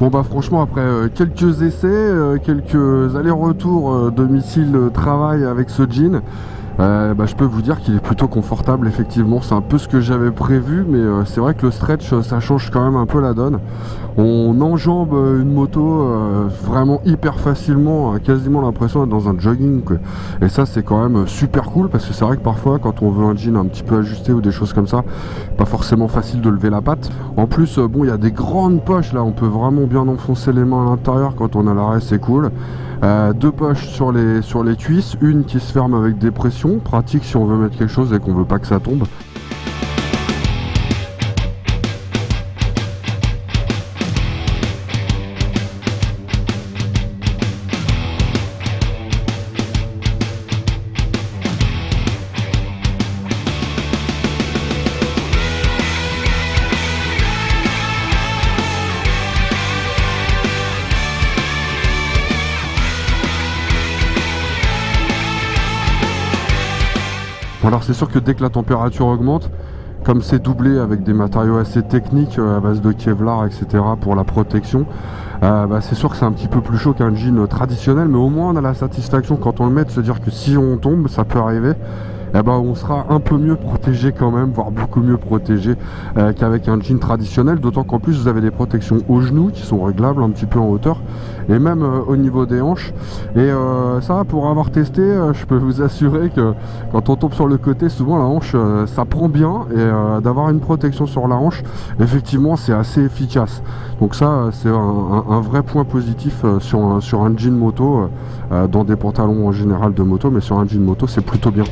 Bon bah franchement après quelques essais, quelques allers-retours domicile-travail avec ce jean, bah, je peux vous dire qu'il est plutôt confortable. Effectivement, c'est un peu ce que j'avais prévu, mais c'est vrai que le stretch ça change quand même un peu la donne. On enjambe une moto vraiment hyper facilement, quasiment l'impression d'être dans un jogging quoi. Et ça c'est quand même super cool, parce que c'est vrai que parfois quand on veut un jean un petit peu ajusté ou des choses comme ça, pas forcément facile de lever la patte. En plus bon, il y a des grandes poches là, on peut vraiment bien enfoncer les mains à l'intérieur quand on a l'arrêt, c'est cool. Deux poches sur les cuisses, une qui se ferme avec des pressions, pratique si on veut mettre quelque chose et qu'on veut pas que ça tombe. Alors c'est sûr que dès que la température augmente, comme c'est doublé avec des matériaux assez techniques à base de Kevlar, etc. pour la protection, bah c'est sûr que c'est un petit peu plus chaud qu'un jean traditionnel, mais au moins on a la satisfaction quand on le met de se dire que si on tombe, ça peut arriver, eh ben, on sera un peu mieux protégé quand même, voire beaucoup mieux protégé qu'avec un jean traditionnel, d'autant qu'en plus vous avez des protections aux genoux qui sont réglables un petit peu en hauteur, et même au niveau des hanches. Et ça, pour avoir testé, je peux vous assurer que quand on tombe sur le côté, souvent la hanche ça prend bien, et d'avoir une protection sur la hanche, effectivement c'est assez efficace. Donc ça c'est un vrai point positif sur un jean moto, dans des pantalons en général de moto, mais sur un jean moto c'est plutôt bien.